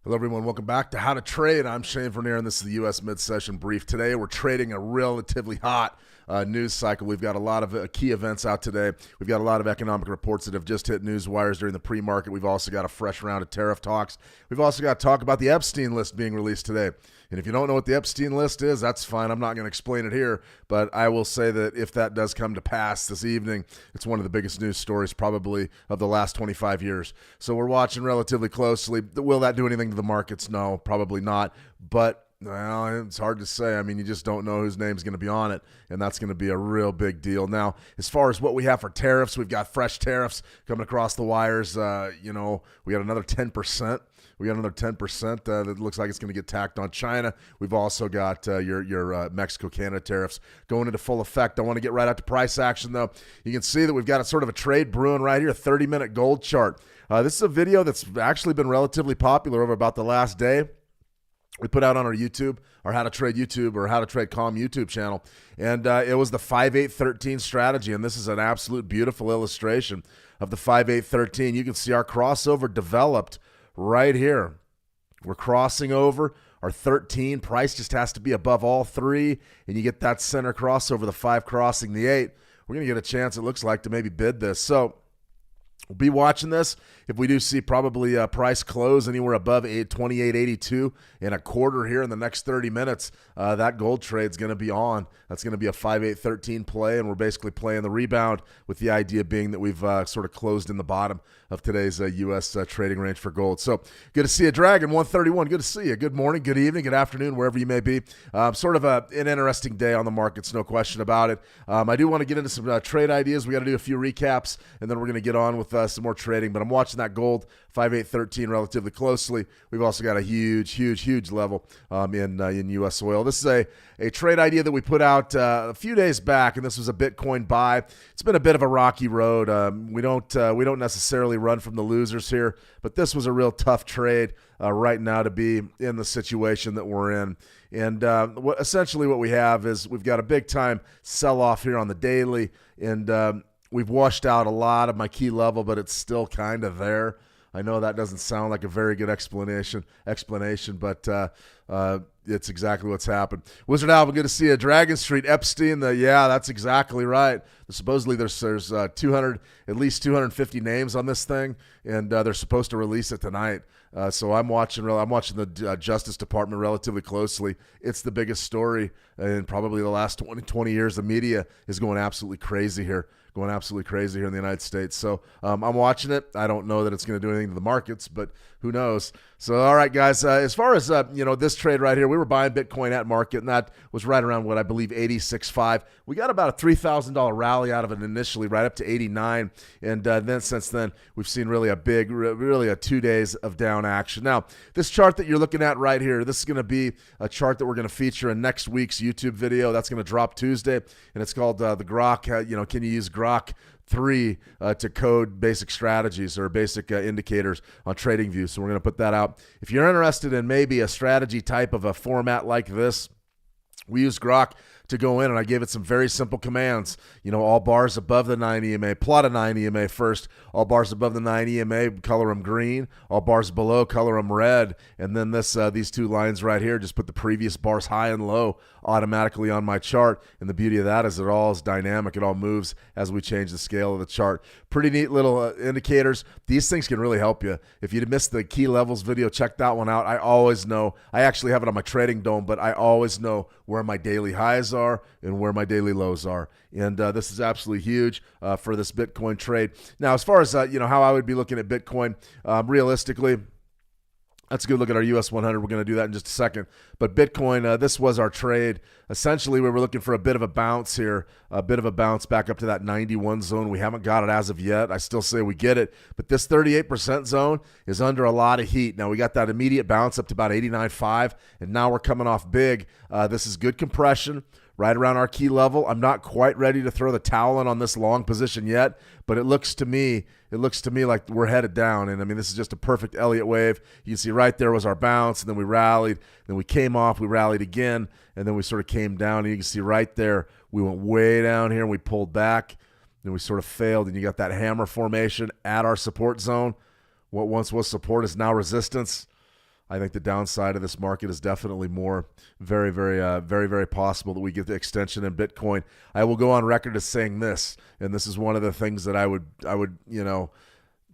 Hello, everyone. Welcome back to How to Trade. I'm Shane Vernier, and this is the U.S. Mid-Session Brief. Today, we're trading a relatively hot news cycle. We've got a lot of key events out today. We've got a lot of economic reports that have just hit news wires during the pre-market. We've also got a fresh round of tariff talks. We've also got to talk about the Epstein list being released today. And if you don't know what the Epstein list is, that's fine. I'm not going to explain it here, but I will say that if that does come to pass this evening, it's one of the biggest news stories probably of the last 25 years. So we're watching relatively closely. Will that do anything to the markets? No, probably not. But well, it's hard to say. I mean, you just don't know whose name's going to be on it, and that's going to be a real big deal. Now, as far as what we have for tariffs, we've got fresh tariffs coming across the wires. We got another 10%. We got another 10% that looks like it's going to get tacked on China. We've also got your Mexico-Canada tariffs going into full effect. I want to get right out to price action, though. You can see that we've got a sort of a trade brewing right here, a 30-minute gold chart. This is a video that's actually been relatively popular over about the last day. We put out on our YouTube, our How to Trade YouTube or How to Trade Calm YouTube channel, and it was the 5-8-13 strategy, and this is an absolute beautiful illustration of the 5-8-13. You can see our crossover developed right here. We're crossing over our 13. Price just has to be above all three, and you get that center crossover, the 5 crossing the 8. We're going to get a chance, it looks like, to maybe bid this. So we'll be watching this. If we do see probably price close anywhere above 28.82 in a quarter here in the next 30 minutes, that gold trade's going to be on. That's going to be a 5-8-13 play, and we're basically playing the rebound with the idea being that we've sort of closed in the bottom of today's U.S. Trading range for gold. So good to see you, Dragon 131. Good to see you. Good morning, good evening, good afternoon, wherever you may be. Sort of an interesting day on the markets, no question about it. I do want to get into some trade ideas. We got to do a few recaps, and then we're going to get on with some more trading. But I'm watching that gold 5-8-13 relatively closely. We've also got a huge level in U.S. oil. This is a trade idea that we put out a few days back, and this was a Bitcoin buy. It's been a bit of a rocky road. We don't necessarily run from the losers here, but this was a real tough trade right now to be in the situation that we're in. And essentially what we have is we've got a big time sell-off here on the daily, and we've washed out a lot of my key level, but it's still kind of there. I know that doesn't sound like a very good explanation, but it's exactly what's happened. Wizard Alvin, good to see you. Dragon Street, Epstein, yeah, that's exactly right. Supposedly there's 200, at least 250 names on this thing, and they're supposed to release it tonight. So I'm watching the Justice Department relatively closely. It's the biggest story in probably the last 20 years. The media is going absolutely crazy here. In the United States. So I'm watching it. I don't know that it's going to do anything to the markets, but who knows? So, all right, guys, as far as, this trade right here, we were buying Bitcoin at market, and that was right around what I believe 86.5. We got about a $3,000 rally out of it initially, right up to 89. And then since then, we've seen really a 2 days of down action. Now, this chart that you're looking at right here, this is going to be a chart that we're going to feature in next week's YouTube video. That's going to drop Tuesday, and it's called the Grok, can you use Grok 3 to code basic strategies or basic indicators on TradingView. So we're going to put that out. If you're interested in maybe a strategy type of a format like this, we use Grok to go in, and I gave it some very simple commands. All bars above the 9 EMA, plot a 9 EMA first. All bars above the 9 EMA, color them green. All bars below, color them red. And then these two lines right here, just put the previous bars high and low automatically on my chart. And the beauty of that is it all is dynamic. It all moves as we change the scale of the chart. Pretty neat little indicators. These things can really help you. If you missed the key levels video, check that one out. I always know. I actually have it on my trading dome, but I always know where my daily highs are and where my daily lows are. And this is absolutely huge for this Bitcoin trade. Now, as far as how I would be looking at Bitcoin, realistically, that's a good look at our US 100. We're going to do that in just a second. But Bitcoin, this was our trade. Essentially, we were looking for a bit of a bounce here, a bit of a bounce back up to that 91 zone. We haven't got it as of yet. I still say we get it. But this 38% zone is under a lot of heat. Now, we got that immediate bounce up to about 89.5, and now we're coming off big. This is good compression right around our key level. I'm not quite ready to throw the towel in on this long position yet, but it looks to me like we're headed down. And I mean, this is just a perfect Elliott wave. You can see right there was our bounce, and then we rallied, then we came off, we rallied again, and then we sort of came down. And you can see right there, we went way down here and we pulled back, and we sort of failed. And you got that hammer formation at our support zone. What once was support is now resistance. I think the downside of this market is definitely more very possible that we get the extension in Bitcoin. I will go on record as saying this, and this is one of the things that I would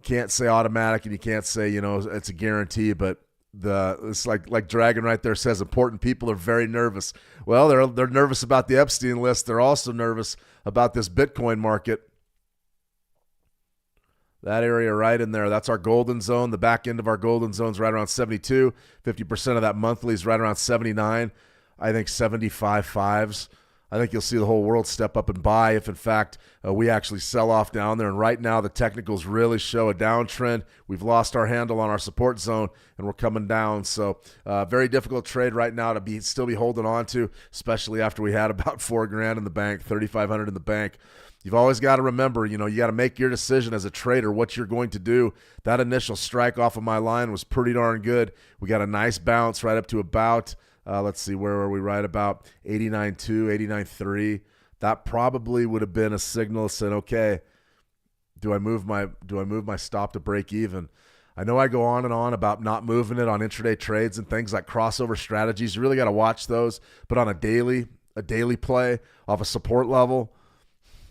can't say automatic and you can't say it's a guarantee, but it's like Dragon right there says, important people are very nervous. Well, they're nervous about the Epstein list. They're also nervous about this Bitcoin market. That area right in there, that's our golden zone. The back end of our golden zone is right around 72. 50% of that monthly is right around 79. I think 75 fives. I think you'll see the whole world step up and buy if, in fact, we actually sell off down there. And right now, the technicals really show a downtrend. We've lost our handle on our support zone, and we're coming down. So very difficult trade right now to still be holding on to, especially after we had about $4,000 in the bank, $3,500 in the bank. You've always got to remember, you got to make your decision as a trader what you're going to do. That initial strike off of my line was pretty darn good. We got a nice bounce right up to about, let's see, where were we? Right about 89.2, 89.3. That probably would have been a signal saying, okay, do I move my stop to break even? I know I go on and on about not moving it on intraday trades and things like crossover strategies. You really got to watch those. But on a daily play off a support level,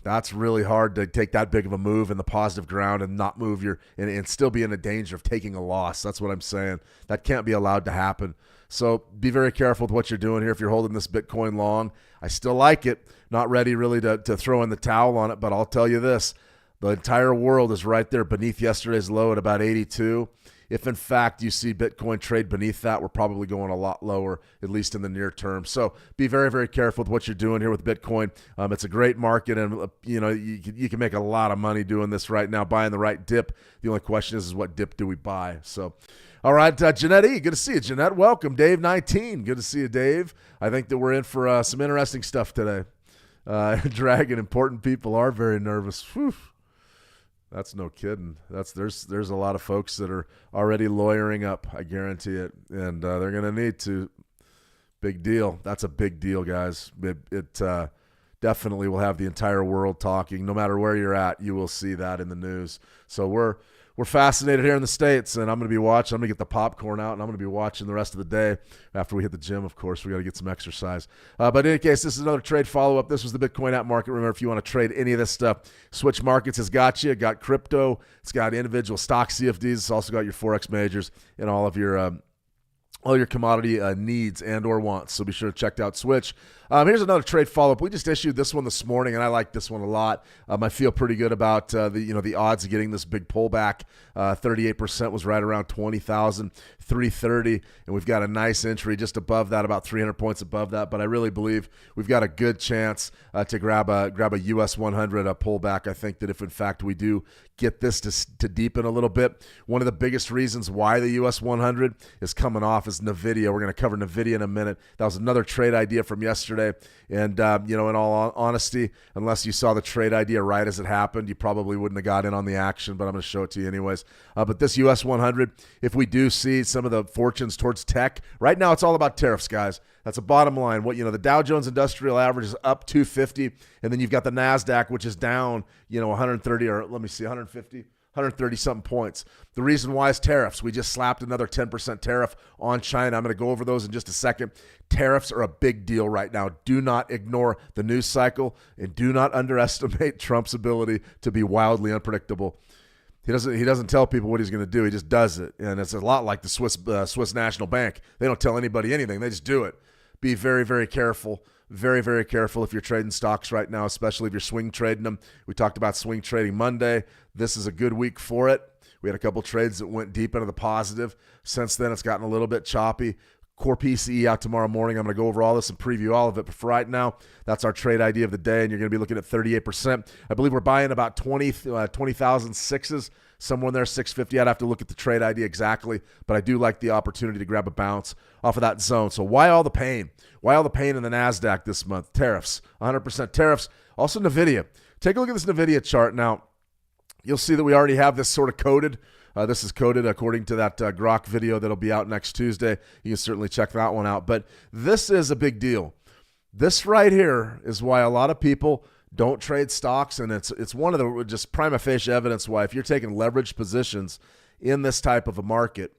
that's really hard to take that big of a move in the positive ground and not move and still be in a danger of taking a loss. That's what I'm saying. That can't be allowed to happen. So be very careful with what you're doing here if you're holding this Bitcoin long. I still like it. Not ready really to throw in the towel on it, but I'll tell you this. The entire world is right there beneath yesterday's low at about 82. If, in fact, you see Bitcoin trade beneath that, we're probably going a lot lower, at least in the near term. So be very, very careful with what you're doing here with Bitcoin. It's a great market, and you can make a lot of money doing this right now, buying the right dip. The only question is what dip do we buy? So, all right, Jeanette E., good to see you, Jeanette. Welcome. Dave 19, good to see you, Dave. I think that we're in for some interesting stuff today. Dragon, important people are very nervous. Whew. That's no kidding. There's a lot of folks that are already lawyering up. I guarantee it, and they're going to need to. Big deal. That's a big deal, guys. It definitely will have the entire world talking. No matter where you're at, you will see that in the news. So we're fascinated here in the States, and I'm going to be watching. I'm going to get the popcorn out, and I'm going to be watching the rest of the day after we hit the gym, of course. We got to get some exercise. But in any case, this is another trade follow-up. This was the Bitcoin app market. Remember, if you want to trade any of this stuff, Switch Markets has got you. It got crypto. It's got individual stock CFDs. It's also got your Forex majors and all your commodity needs and or wants. So be sure to check out Switch. Here's another trade follow-up. We just issued this one this morning, and I like this one a lot. I feel pretty good about the odds of getting this big pullback. 38% was right around 20,330, and we've got a nice entry just above that, about 300 points above that. But I really believe we've got a good chance to grab a US 100 pullback. I think that if in fact we do get this to deepen a little bit, one of the biggest reasons why the US 100 is coming off is NVIDIA. We're going to cover NVIDIA in a minute. That was another trade idea from yesterday. And, in all honesty, unless you saw the trade idea right as it happened, you probably wouldn't have got in on the action, but I'm going to show it to you anyways. But this US 100, if we do see some of the fortunes towards tech, right now it's all about tariffs, guys. That's a bottom line. The Dow Jones Industrial Average is up 250, and then you've got the NASDAQ, which is down, 130 or let me see, 130-something points. The reason why is tariffs. We just slapped another 10% tariff on China. I'm going to go over those in just a second. Tariffs are a big deal right now. Do not ignore the news cycle, and do not underestimate Trump's ability to be wildly unpredictable. He doesn't tell people what he's going to do. He just does it, and it's a lot like the Swiss National Bank. They don't tell anybody anything. They just do it. Be very, very careful. Very, very careful if you're trading stocks right now, especially if you're swing trading them. We talked about swing trading Monday. This is a good week for it. We had a couple trades that went deep into the positive. Since then, it's gotten a little bit choppy. Core PCE out tomorrow morning. I'm going to go over all this and preview all of it. But for right now, that's our trade idea of the day, and you're going to be looking at 38%. I believe we're buying about 20,000 sixes, somewhere in there, 650. I'd have to look at the trade idea exactly, but I do like the opportunity to grab a bounce off of that zone. So why all the pain? Why all the pain in the NASDAQ this month? Tariffs, 100% tariffs. Also NVIDIA. Take a look at this NVIDIA chart now. You'll see that we already have this sort of coded. This is coded according to that Grok video that'll be out next Tuesday. You can certainly check that one out. But this is a big deal. This right here is why a lot of people don't trade stocks, and it's one of the just prima facie evidence why if you're taking leveraged positions in this type of a market,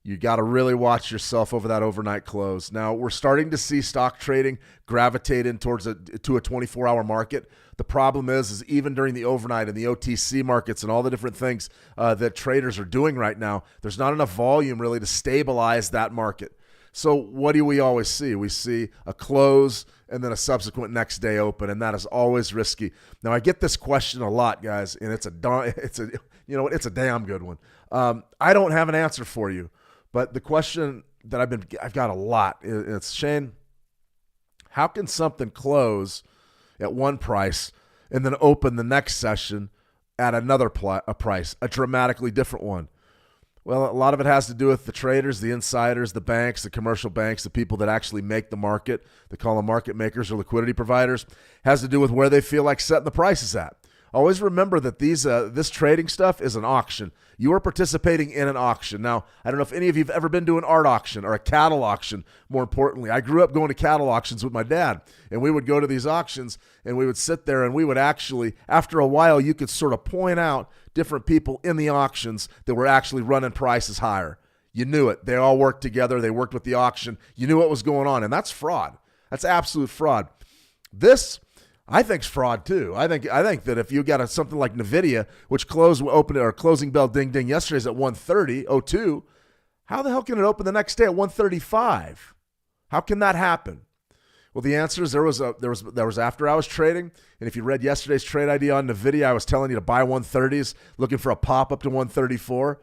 You got to really watch yourself over that overnight close. Now, we're starting to see stock trading gravitate in to a 24-hour market. The problem is even during the overnight and the OTC markets and all the different things that traders are doing right now, there's not enough volume really to stabilize that market. So what do we always see? We see a close and then a subsequent next day open, and that is always risky. Now, I get this question a lot, guys, and it's a damn good one. I don't have an answer for you. But the question that I've got a lot, it's, Shane, how can something close at one price and then open the next session at another price, a dramatically different one? Well, a lot of it has to do with the traders, the insiders, the banks, the commercial banks, the people that actually make the market. They call them market makers or liquidity providers. Has to do with where they feel like setting the prices at. Always remember that this trading stuff is an auction. You are participating in an auction. Now, I don't know if any of you have ever been to an art auction or a cattle auction, more importantly. I grew up going to cattle auctions with my dad, and we would go to these auctions, and we would sit there, and we would actually, after a while, you could sort of point out different people in the auctions that were actually running prices higher. You knew it. They all worked together. They worked with the auction. You knew what was going on, and that's fraud. That's absolute fraud. This, I think, is fraud too. I think that if you got something like NVIDIA, which closing bell ding ding yesterday's at 130.02, how the hell can it open the next day at 135? How can that happen? Well, the answer is there was after hours trading, and if you read yesterday's trade idea on NVIDIA, I was telling you to buy 130s, looking for a pop up to 134.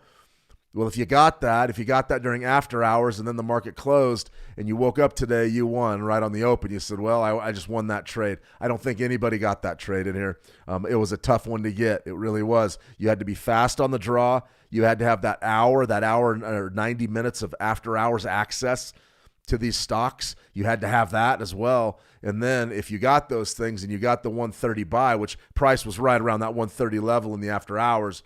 Well, if you got that during after hours and then the market closed and you woke up today, you won right on the open. You said, well, I just won that trade. I don't think anybody got that trade in here. It was a tough one to get. It really was. You had to be fast on the draw. You had to have that hour or 90 minutes of after hours access to these stocks. You had to have that as well. And then if you got those things and you got the 130 buy, which price was right around that 130 level in the after hours,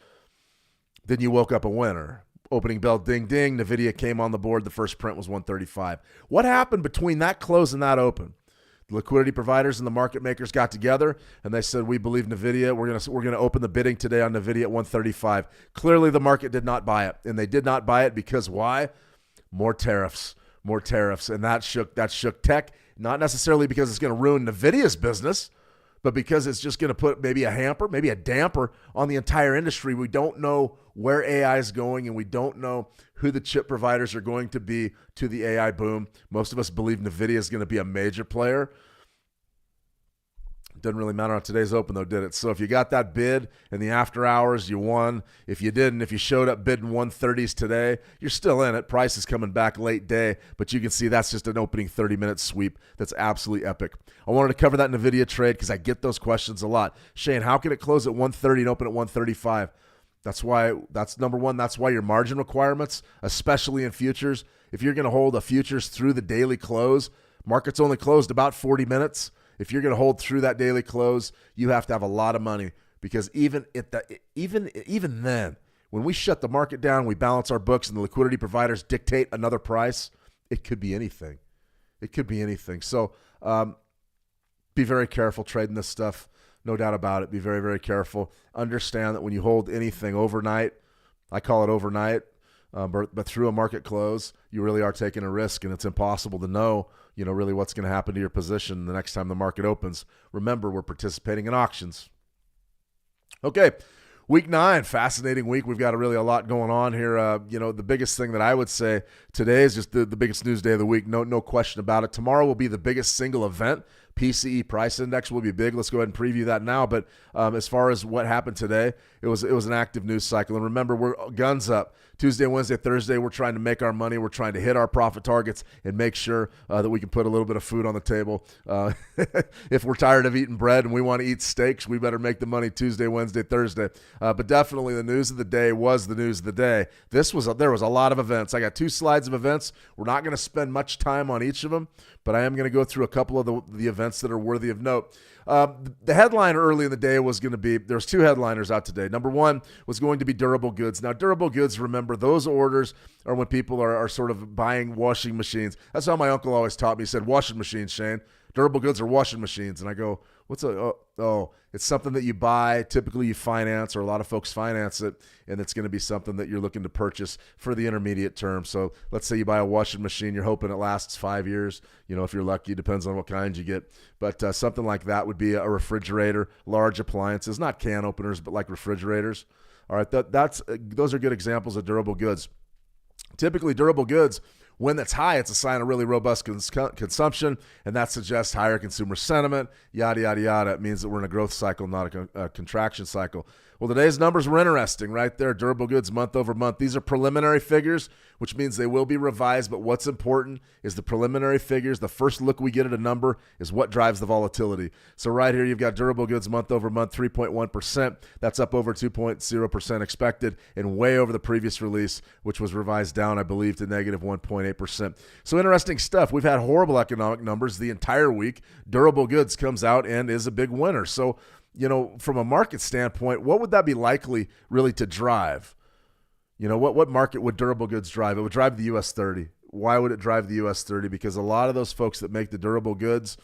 then you woke up a winner. Opening bell, ding, ding. NVIDIA came on the board. The first print was 135. What happened between that close and that open? The liquidity providers and the market makers got together, and they said, we believe NVIDIA. We're going to open the bidding today on NVIDIA at 135. Clearly, the market did not buy it, and they did not buy it because why? More tariffs, and that shook tech, not necessarily because it's going to ruin NVIDIA's business, but because it's just going to put maybe a damper on the entire industry. We don't know where AI is going, and we don't know who the chip providers are going to be to the AI boom. Most of us believe NVIDIA is going to be a major player. Doesn't really matter on today's open, though, did it? So if you got that bid in the after hours, you won. If you didn't, if you showed up bidding 130s today, you're still in it. Price is coming back late day, but you can see that's just an opening 30-minute sweep. That's absolutely epic. I wanted to cover that NVIDIA trade because I get those questions a lot. Shane, how can it close at 130 and open at 135? That's number one. That's why your margin requirements, especially in futures, if you're going to hold a futures through the daily close, market's only closed about 40 minutes. If you're going to hold through that daily close, you have to have a lot of money because even then, when we shut the market down, we balance our books and the liquidity providers dictate another price, it could be anything. It could be anything. So be very careful trading this stuff. No doubt about it. Be very, very careful. Understand that when you hold anything overnight, I call it overnight, but through a market close, you really are taking a risk, and it's impossible to know, really what's going to happen to your position the next time the market opens. Remember, we're participating in auctions. Okay, week 9, fascinating week. We've got a lot going on here. The biggest thing that I would say today is just the biggest news day of the week. No question about it. Tomorrow will be the biggest single event. PCE price index will be big. Let's go ahead and preview that now. But as far as what happened today, it was an active news cycle. And remember, we're guns up. Tuesday, Wednesday, Thursday, we're trying to make our money. We're trying to hit our profit targets and make sure that we can put a little bit of food on the table. If we're tired of eating bread and we want to eat steaks, we better make the money Tuesday, Wednesday, Thursday. But definitely the news of the day was the news of the day. There was a lot of events. I got 2 slides of events. We're not going to spend much time on each of them, but I am going to go through a couple of the events that are worthy of note. The headline early in the day was going to be, there's 2 headliners out today. Number 1 was going to be durable goods. Now, durable goods, remember, those orders are when people are sort of buying washing machines. That's how my uncle always taught me. He said, washing machines, Shane. Durable goods are washing machines. And I go, What's it's something that you buy. Typically you finance, or a lot of folks finance it, and it's going to be something that you're looking to purchase for the intermediate term. So let's say you buy a washing machine, you're hoping it lasts 5 years. If you're lucky, depends on what kind you get. But something like that would be a refrigerator, large appliances, not can openers, but like refrigerators. All right, those are good examples of durable goods. Typically, durable goods, when that's high, it's a sign of really robust consumption, and that suggests higher consumer sentiment, yada, yada, yada. It means that we're in a growth cycle, not a contraction cycle. Well, today's numbers were interesting right there. Durable goods month over month. These are preliminary figures, which means they will be revised, but what's important is the preliminary figures. The first look we get at a number is what drives the volatility. So right here, you've got durable goods month over month, 3.1%. That's up over 2.0% expected and way over the previous release, which was revised down, I believe, to negative 1.8%. So interesting stuff. We've had horrible economic numbers the entire week. Durable goods comes out and is a big winner. So from a market standpoint, what would that be likely really to drive? What market would durable goods drive? It would drive the US 30. Why would it drive the US 30? Because a lot of those folks that make the durable goods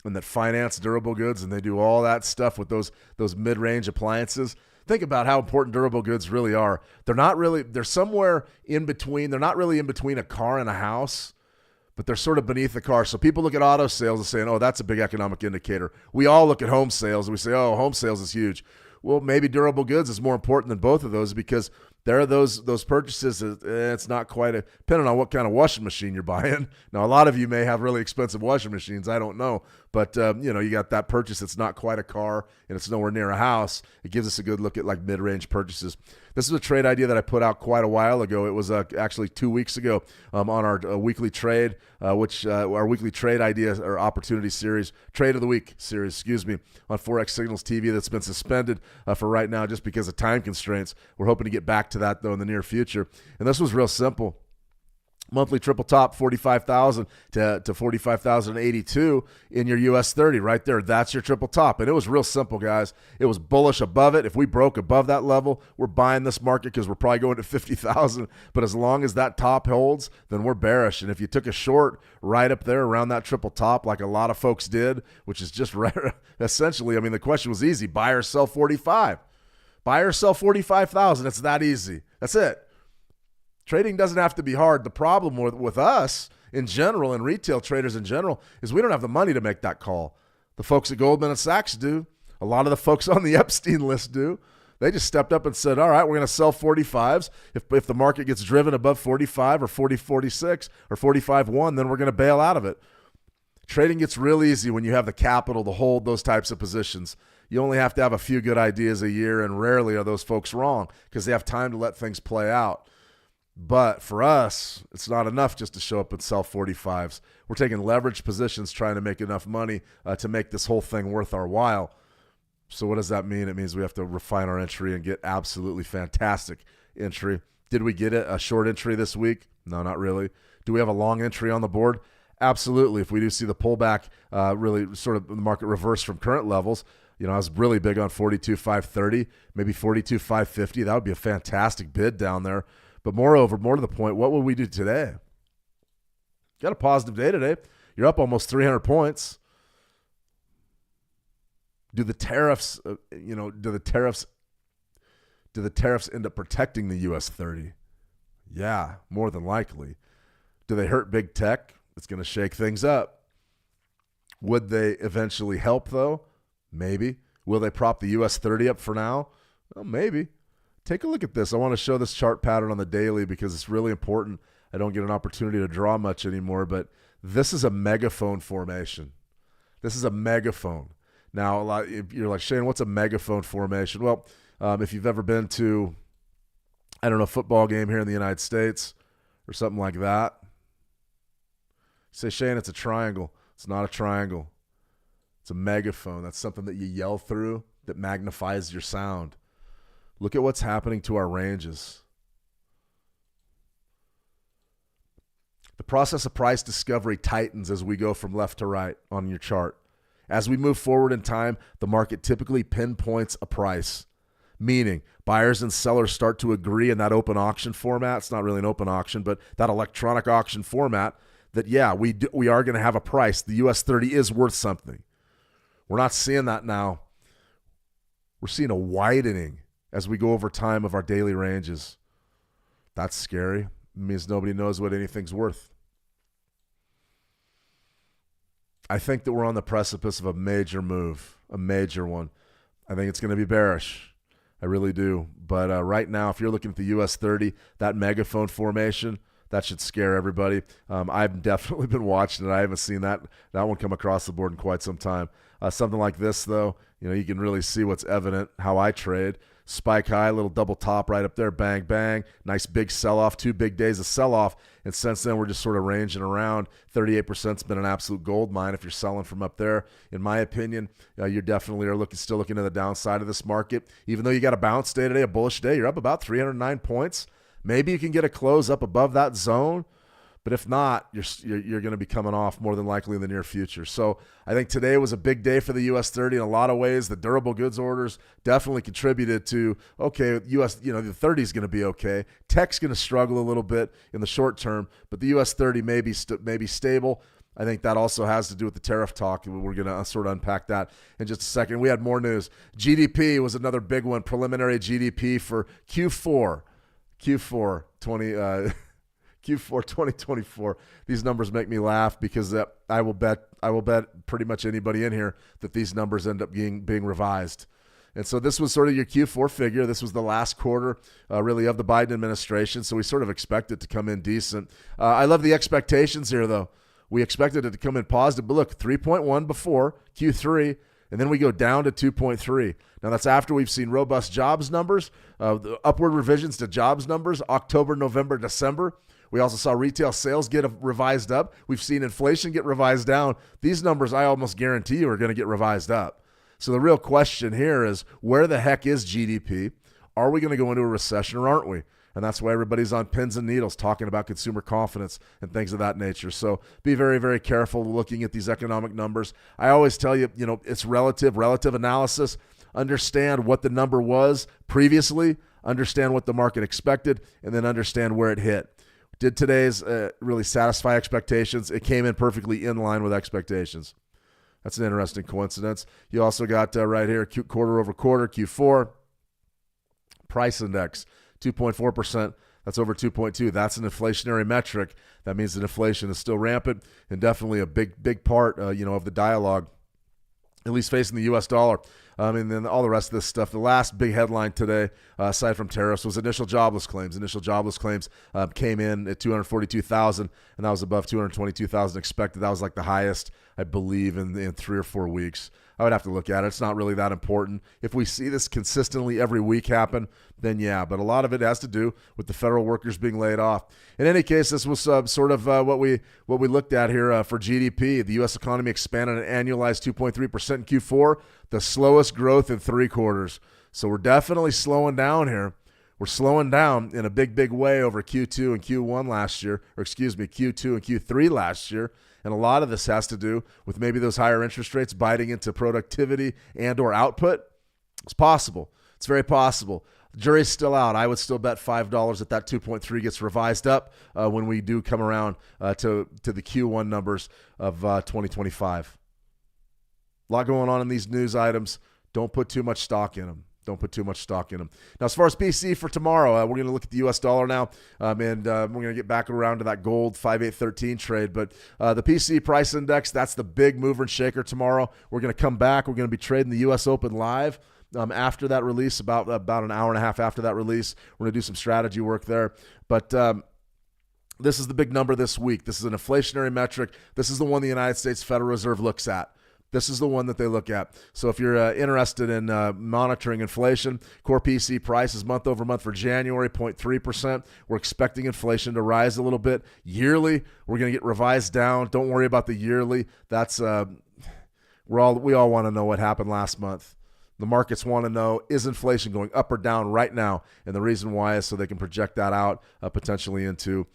and that finance durable goods, and they do all that stuff with those mid-range appliances, think about how important durable goods really are. They're somewhere in between. They're not really in between a car and a house, but they're sort of beneath the car. So people look at auto sales and saying, oh, that's a big economic indicator. We all look at home sales and we say, oh, home sales is huge. Well, maybe durable goods is more important than both of those, because there are those purchases. It's not quite depending on what kind of washing machine you're buying. Now, a lot of you may have really expensive washing machines. I don't know. But, you got that purchase. It's not quite a car and it's nowhere near a house. It gives us a good look at like mid-range purchases. This is a trade idea that I put out quite a while ago. It was actually 2 weeks ago on our weekly trade, our weekly trade idea or opportunity series, trade of the week series, on Forex Signals TV that's been suspended for right now just because of time constraints. We're hoping to get back to that, though, in the near future. And this was real simple. Monthly triple top, 45,000 to 45,082 in your US 30 right there. That's your triple top. And it was real simple, guys. It was bullish above it. If we broke above that level, we're buying this market because we're probably going to 50,000. But as long as that top holds, then we're bearish. And if you took a short right up there around that triple top, like a lot of folks did, which is just right, essentially, the question was easy. Buy or sell 45. Buy or sell 45,000. It's that easy. That's it. Trading doesn't have to be hard. The problem with us in general and retail traders in general is we don't have the money to make that call. The folks at Goldman Sachs do. A lot of the folks on the Epstein list do. They just stepped up and said, all right, we're going to sell 45s. If the market gets driven above 45 or 40.46 or 45.1, then we're going to bail out of it. Trading gets real easy when you have the capital to hold those types of positions. You only have to have a few good ideas a year, and rarely are those folks wrong because they have time to let things play out. But for us, it's not enough just to show up and sell 45s. We're taking leverage positions trying to make enough money to make this whole thing worth our while. So what does that mean? It means we have to refine our entry and get absolutely fantastic entry. Did we get a short entry this week? No, not really. Do we have a long entry on the board? Absolutely. If we do see the pullback really sort of the market reverse from current levels, I was really big on 42.530, maybe 42.550. That would be a fantastic bid down there. But moreover, more to the point, what will we do today? Got a positive day today. You're up almost 300 points. Do the tariffs end up protecting the US 30? Yeah, more than likely. Do they hurt big tech? It's going to shake things up. Would they eventually help, though? Maybe. Will they prop the US 30 up for now? Well, maybe. Take a look at this. I want to show this chart pattern on the daily because it's really important. I don't get an opportunity to draw much anymore, but this is a megaphone formation. This is a megaphone. Now, you're like, Shane, what's a megaphone formation? Well, if you've ever been to, a football game here in the United States or something like that, you say, Shane, it's a triangle. It's not a triangle. It's a megaphone. That's something that you yell through that magnifies your sound. Look at what's happening to our ranges. The process of price discovery tightens as we go from left to right on your chart. As we move forward in time, the market typically pinpoints a price, meaning buyers and sellers start to agree in that open auction format. It's not really an open auction, but that electronic auction format that, we are going to have a price. The US 30 is worth something. We're not seeing that now. We're seeing a widening as we go over time of our daily ranges. That's scary. It means nobody knows what anything's worth. I think that we're on the precipice of a major move, a major one. I think it's going to be bearish. I really do. But right now, if you're looking at the US 30, that megaphone formation, that should scare everybody. I've definitely been watching it. I haven't seen that one come across the board in quite some time. Something like this, though, you can really see what's evident, how I trade. Spike high, little double top right up there, bang, bang. Nice big sell-off, 2 big days of sell-off. And since then, we're just sort of ranging around. 38% has been an absolute gold mine if you're selling from up there. In my opinion, you definitely are still looking at the downside of this market. Even though you got a bounce day today, a bullish day, you're up about 309 points. Maybe you can get a close up above that zone. But if not, you're going to be coming off more than likely in the near future. So I think today was a big day for the US 30 in a lot of ways. The durable goods orders definitely contributed to, okay, US, the 30 is going to be okay. Tech's going to struggle a little bit in the short term, but the US 30 may be stable. I think that also has to do with the tariff talk. We're going to sort of unpack that in just a second. We had more news. GDP was another big one. Preliminary GDP for Q4 2024. These numbers make me laugh because I will bet pretty much anybody in here that these numbers end up being revised. And so this was sort of your Q4 figure. This was the last quarter really of the Biden administration. So we sort of expect it to come in decent. I love the expectations here, though. We expected it to come in positive, but look, 3.1 before Q3, and then we go down to 2.3. Now, that's after we've seen robust jobs numbers, the upward revisions to jobs numbers, October, November, December. We also saw retail sales get revised up. We've seen inflation get revised down. These numbers, I almost guarantee you, are going to get revised up. So the real question here is, where the heck is GDP? Are we going to go into a recession or aren't we? And that's why everybody's on pins and needles talking about consumer confidence and things of that nature. So be very, very careful looking at these economic numbers. I always tell you, it's relative analysis. Understand what the number was previously, understand what the market expected, and then understand where it hit. Did today's really satisfy expectations? It came in perfectly in line with expectations. That's an interesting coincidence. You also got right here, quarter over quarter, Q4, price index, 2.4%. That's over 2.2. That's an inflationary metric. That means that inflation is still rampant and definitely a big part, of the dialogue, at least facing the U.S. dollar. And then all the rest of this stuff. The last big headline today, aside from tariffs, was initial jobless claims. Initial jobless claims came in at 242,000, and that was above 222,000 expected. That was like the highest, I believe, in 3 or 4 weeks. I would have to look at it. It's not really that important. If we see this consistently every week happen, then yeah. But a lot of it has to do with the federal workers being laid off. In any case, this was sort of what we looked at here for GDP. The U.S. economy expanded an annualized 2.3% in Q4, the slowest growth in 3 quarters. So we're definitely slowing down here. We're slowing down in a big way over Q2 and Q1 last year, Q2 and Q3 last year. And a lot of this has to do with maybe those higher interest rates biting into productivity and or output. It's possible. It's very possible. The jury's still out. I would still bet $5 that 2.3 gets revised up when we do come around to the Q1 numbers of 2025. A lot going on in these news items. Don't put too much stock in them. Now, as far as PC for tomorrow, we're going to look at the U.S. dollar now, and we're going to get back around to that gold 5813 trade. But the PC price index, that's the big mover and shaker tomorrow. We're going to come back. We're going to be trading the U.S. Open live after that release, about an hour and a half after that release. We're going to do some strategy work there. But this is the big number this week. This is an inflationary metric. This is the one the United States Federal Reserve looks at. This is the one that they look at. So if you're interested in monitoring inflation, core PC prices month over month for January, 0.3%. We're expecting inflation to rise a little bit. Yearly, we're going to get revised down. Don't worry about the yearly. That's we all want to know what happened last month. The markets want to know, is inflation going up or down right now? And the reason why is so they can project that out potentially into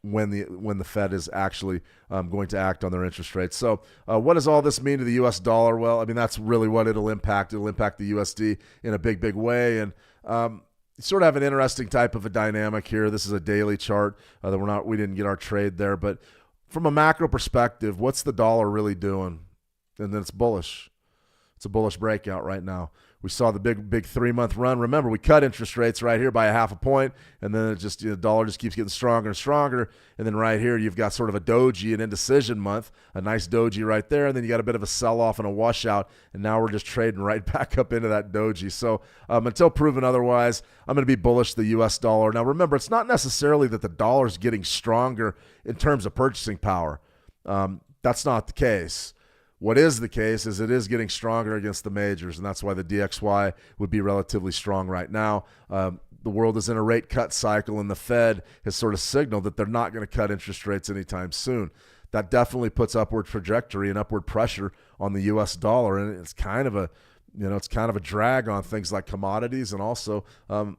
when the Fed is actually going to act on their interest rates. So what does all this mean to the U.S. dollar? Well, I mean, that's really what it'll impact. It'll impact the USD in a big way. And sort of have an interesting type of a dynamic here. This is a daily chart that we didn't get our trade there. But from a macro perspective, what's the dollar really doing? and then it's bullish. It's a bullish breakout right now. We saw the big 3-month run. Remember, we cut interest rates right here by a 0.5 point, and then the dollar just keeps getting stronger and stronger. And then right here, you've got sort of a doji, an indecision month, a nice doji right there, and then you got a bit of a sell-off and a washout, and now we're just trading right back up into that doji. So until proven otherwise, I'm going to be bullish the U.S. dollar. Now, remember, it's not necessarily that the dollar's getting stronger in terms of purchasing power. That's not the case. What is the case is it is getting stronger against the majors, and that's why the DXY would be relatively strong right now. The world is in a rate cut cycle, and the Fed has sort of signaled that they're not going to cut interest rates anytime soon. That definitely puts upward trajectory and upward pressure on the U.S. dollar, and it's kind of a drag on things like commodities and also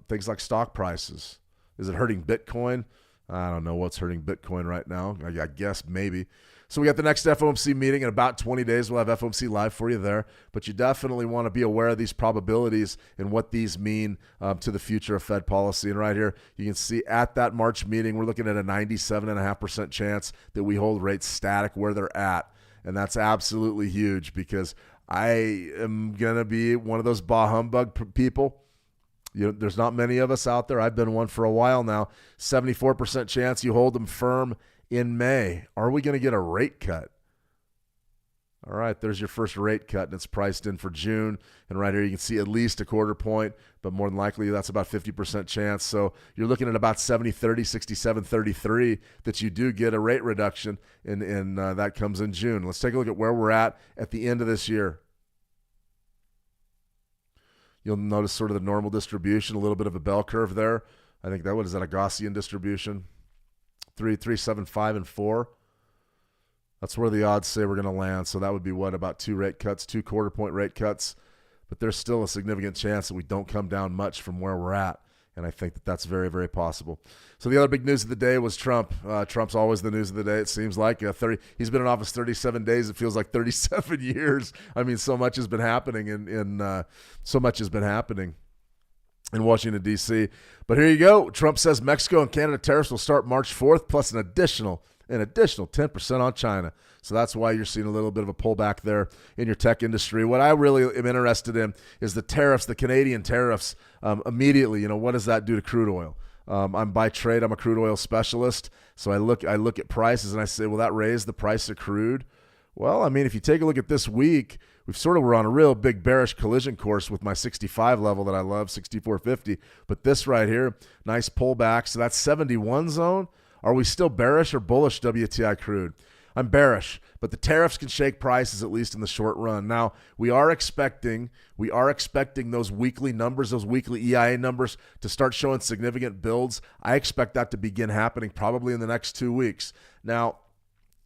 things like stock prices. Is it hurting Bitcoin? I don't know what's hurting Bitcoin right now. I guess maybe. So we got the next FOMC meeting in about 20 days. We'll have FOMC live for you there. But you definitely want to be aware of these probabilities and what these mean to the future of Fed policy. And right here, you can see at that March meeting, we're looking at a 97.5% chance that we hold rates static where they're at. And that's absolutely huge because I am going to be one of those bah humbug people. There's not many of us out there. I've been one for a while now. 74% chance you hold them firm in May. Are we going to get a rate cut? All right, there's your first rate cut, and it's priced in for June. And right here you can see at least a 0.25 point, but more than likely that's about 50% chance. So you're looking at about 70-30, 67-33 that you do get a rate reduction, and that comes in June. Let's take a look at where we're at the end of this year. You'll notice sort of the normal distribution, a little bit of a bell curve there. I think that, what is that, a Gaussian distribution? 3, 3, 7, 5, and 4. That's where the odds say we're going to land. So that would be what, about 2 rate cuts, 2 quarter-point rate cuts. But there's still a significant chance that we don't come down much from where we're at. And I think that that's very, very possible. So the other big news of the day was Trump. Trump's always the news of the day, it seems like. He's been in office 37 days. It feels like 37 years. I mean, so much has been happening in Washington, D.C. But here you go. Trump says Mexico and Canada tariffs will start March 4th, plus an additional 10% on China. So that's why you're seeing a little bit of a pullback there in your tech industry. What I really am interested in is the tariffs, the Canadian tariffs. Immediately, what does that do to crude oil? I'm by trade, I'm a crude oil specialist. So I look at prices and I say, will that raise the price of crude? Well, I mean, if you take a look at this week, we're on a real big bearish collision course with my 65 level that I love, 64.50. But this right here, nice pullback. So that's 71 zone. Are we still bearish or bullish WTI crude? I'm bearish, but the tariffs can shake prices, at least in the short run. Now, we are expecting those weekly numbers, those weekly EIA numbers to start showing significant builds. I expect that to begin happening probably in the next 2 weeks. Now,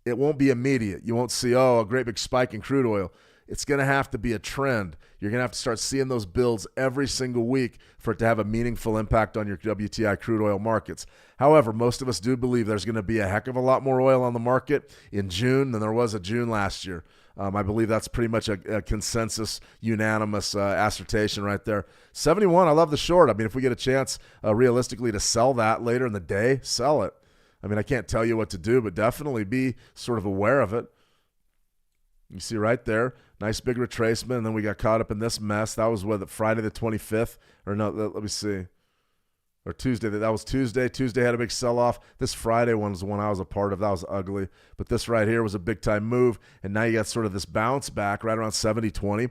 it won't be immediate. You won't see, a great big spike in crude oil. It's going to have to be a trend. You're going to have to start seeing those builds every single week for it to have a meaningful impact on your WTI crude oil markets. However, most of us do believe there's going to be a heck of a lot more oil on the market in June than there was in June last year. I believe that's pretty much a consensus, unanimous assertion right there. 71, I love the short. I mean, if we get a chance realistically to sell that later in the day, sell it. I mean, I can't tell you what to do, but definitely be sort of aware of it. You see right there, nice big retracement, and then we got caught up in this mess. That was Friday the 25th, or no, let me see, or Tuesday. That was Tuesday. Tuesday had a big sell-off. This Friday one was the one I was a part of. That was ugly. But this right here was a big-time move, and now you got sort of this bounce back right around 70.20.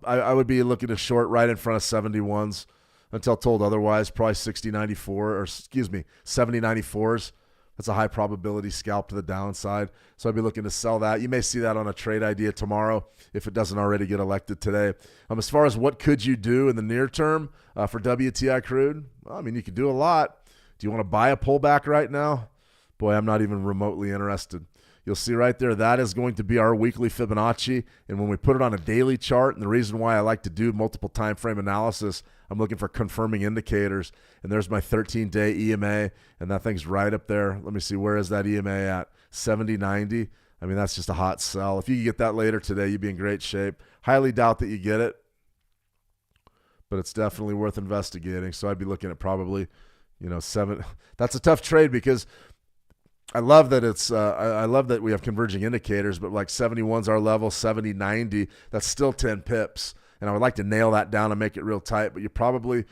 I would be looking to short right in front of 71s until told otherwise, probably 60.94, or 70.94s. That's a high probability scalp to the downside. So I'd be looking to sell that. You may see that on a trade idea tomorrow if it doesn't already get elected today. As far as what could you do in the near term for WTI crude, well, I mean, you could do a lot. Do you want to buy a pullback right now? Boy, I'm not even remotely interested. You'll see right there, that is going to be our weekly Fibonacci. And when we put it on a daily chart, and the reason why I like to do multiple time frame analysis, I'm looking for confirming indicators. And there's my 13-day EMA, and that thing's right up there. Let me see, where is that EMA at? 70.90. I mean, that's just a hot sell. If you could get that later today, you'd be in great shape. Highly doubt that you get it, but it's definitely worth investigating. So I'd be looking at probably, 7. That's a tough trade because I love that I love that we have converging indicators, but like 71's our level, 70, 90, that's still 10 pips. And I would like to nail that down and make it real tight, but you probably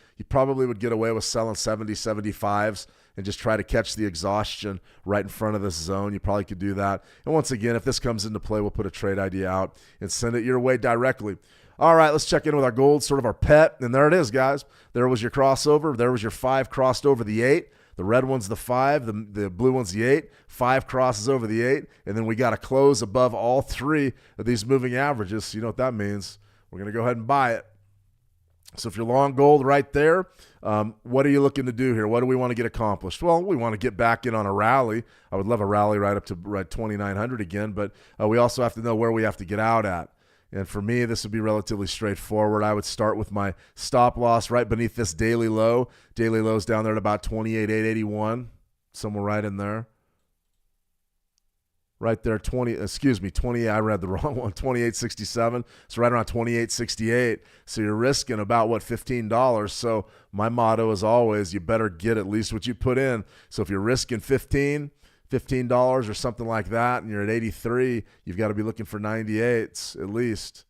would get away with selling 70, 75s and just try to catch the exhaustion right in front of this zone. You probably could do that. And once again, if this comes into play, we'll put a trade idea out and send it your way directly. All right, let's check in with our gold, sort of our pet. And there it is, guys. There was your crossover. There was your 5 crossed over the 8. The red one's the 5. The blue one's the 8. 5 crosses over the 8. And then we got to close above all 3 of these moving averages. So you know what that means. We're going to go ahead and buy it. So if you're long gold right there, what are you looking to do here? What do we want to get accomplished? Well, we want to get back in on a rally. I would love a rally right up to 2,900 again, but we also have to know where we have to get out at. And for me, this would be relatively straightforward. I would start with my stop loss right beneath this daily low. Daily low's down there at about 28,881, somewhere right in there. Right there, 20, I read the wrong one, 28.67. So right around 28.68. So you're risking about, $15. So my motto is always, you better get at least what you put in. So if you're risking $15 or something like that, and you're at 83, you've got to be looking for 98s at least.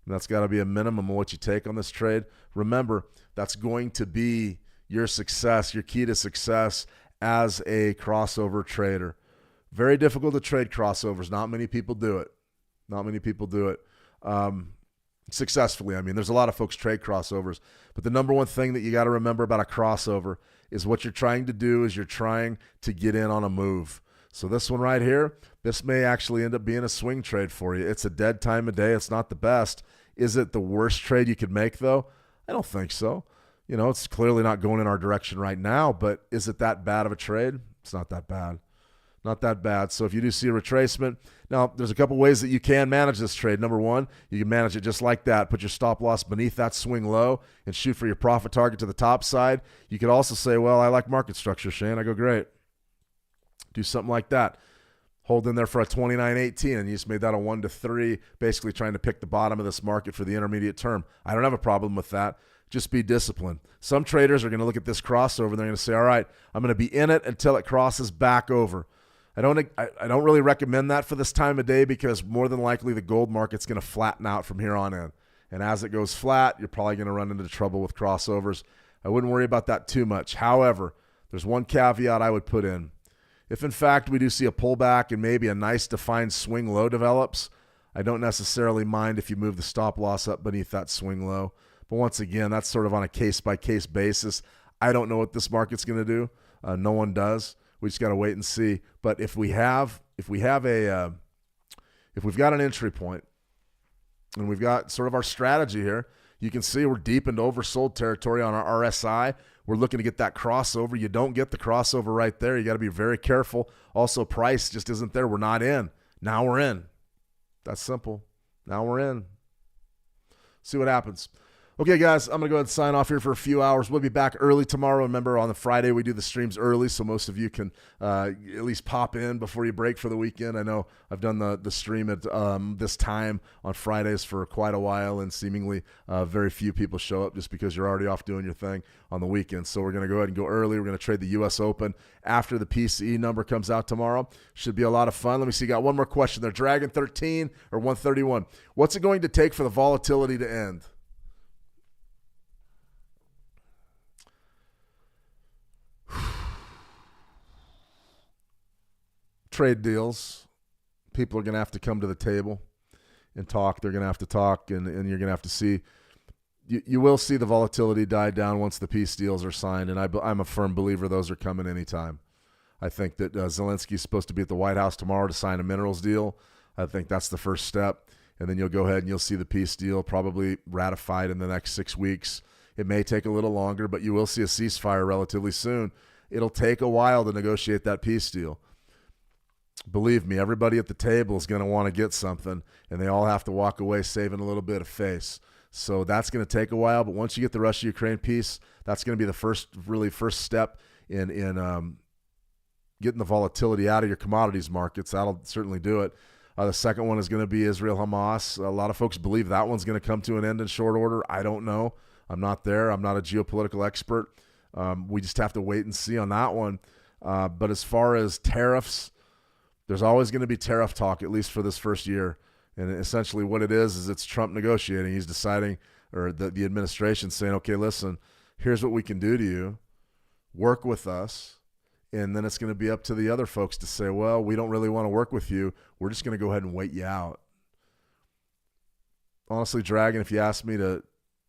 And that's got to be a minimum of what you take on this trade. Remember, that's going to be your success, your key to success as a crossover trader. Very difficult to trade crossovers. Not many people do it. Successfully. I mean, there's a lot of folks trade crossovers, but the number one thing that you got to remember about a crossover is what you're trying to do is you're trying to get in on a move. So this one right here, this may actually end up being a swing trade for you. It's a dead time of day. It's not the best. Is it the worst trade you could make, though? I don't think so. You know, it's clearly not going in our direction right now, but is it that bad of a trade? It's not that bad. Not that bad. So if you do see a retracement, now there's a couple ways that you can manage this trade. Number one, you can manage it just like that. Put your stop loss beneath that swing low and shoot for your profit target to the top side. You could also say, well, I like market structure, Shane. I go, great. Do something like that. Hold in there for a 29.18, and you just made that a 1-3, basically trying to pick the bottom of this market for the intermediate term. I don't have a problem with that. Just be disciplined. Some traders are going to look at this crossover, and they're going to say, all right, I'm going to be in it until it crosses back over. I don't really recommend that for this time of day because more than likely the gold market's going to flatten out from here on in. And as it goes flat, you're probably going to run into trouble with crossovers. I wouldn't worry about that too much. However, there's one caveat I would put in. If, in fact, we do see a pullback and maybe a nice defined swing low develops, I don't necessarily mind if you move the stop loss up beneath that swing low. But once again, that's sort of on a case-by-case basis. I don't know what this market's going to do. No one does. We just got to wait and see. But if we've got an entry point and we've got sort of our strategy here, you can see we're deep into oversold territory on our RSI. We're looking to get that crossover. You don't get the crossover right there. You got to be very careful. Also, price just isn't there. We're not in. Now we're in. That's simple. Now we're in. See what happens. Okay, guys, I'm going to go ahead and sign off here for a few hours. We'll be back early tomorrow. Remember, on the Friday, we do the streams early, so most of you can at least pop in before you break for the weekend. I know I've done the stream at this time on Fridays for quite a while, and seemingly very few people show up just because you're already off doing your thing on the weekend. So we're going to go ahead and go early. We're going to trade the U.S. Open after the PCE number comes out tomorrow. Should be a lot of fun. Let me see. Got one more question there. Dragon 13 or 131. What's it going to take for the volatility to end? Trade deals. People are going to have to come to the table and talk. They're going to have to talk, and you're going to have to see. You will see the volatility die down once the peace deals are signed, and I'm a firm believer those are coming anytime. I think that Zelensky's supposed to be at the White House tomorrow to sign a minerals deal. I think that's the first step, and then you'll go ahead and you'll see the peace deal probably ratified in the next 6 weeks. It may take a little longer, but you will see a ceasefire relatively soon. It'll take a while to negotiate that peace deal. Believe me, everybody at the table is going to want to get something, and they all have to walk away saving a little bit of face. So that's going to take a while, but once you get the Russia-Ukraine peace, that's going to be the first step in getting the volatility out of your commodities markets. That'll certainly do it. The second one is going to be Israel-Hamas. A lot of folks believe that one's going to come to an end in short order. I don't know. I'm not there. I'm not a geopolitical expert. We just have to wait and see on that one. But as far as tariffs, there's always going to be tariff talk, at least for this first year. And essentially what it is it's Trump negotiating. He's deciding, or the administration saying, okay, listen, here's what we can do to you. Work with us. And then it's going to be up to the other folks to say, well, we don't really want to work with you. We're just going to go ahead and wait you out. Honestly, Dragon, if you ask me to,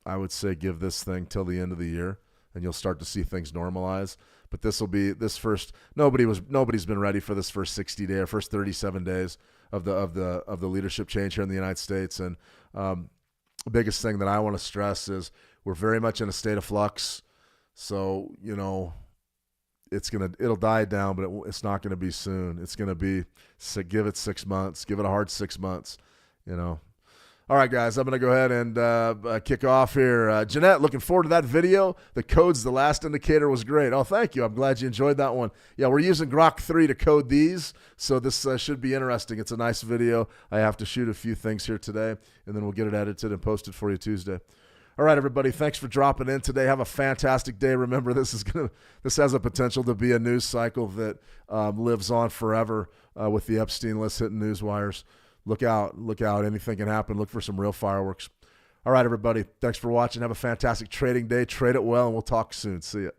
I would say give this thing till the end of the year, and you'll start to see things normalize. But this will be this first. Nobody's been ready for this first 60 day or first 37 days of the leadership change here in the United States. And the biggest thing that I want to stress is we're very much in a state of flux. So it'll die down, but it's not going to be soon. It's going to be, give it 6 months, give it a hard 6 months. All right, guys, I'm going to go ahead and kick off here. Jeanette, looking forward to that video. The codes, the last indicator was great. Oh, thank you. I'm glad you enjoyed that one. Yeah, we're using Grok 3 to code these, so this should be interesting. It's a nice video. I have to shoot a few things here today, and then we'll get it edited and posted for you Tuesday. All right, everybody, thanks for dropping in today. Have a fantastic day. Remember, this has a potential to be a news cycle that lives on forever with the Epstein list hitting news wires. Look out. Anything can happen. Look for some real fireworks. All right, everybody. Thanks for watching. Have a fantastic trading day. Trade it well, and we'll talk soon. See ya.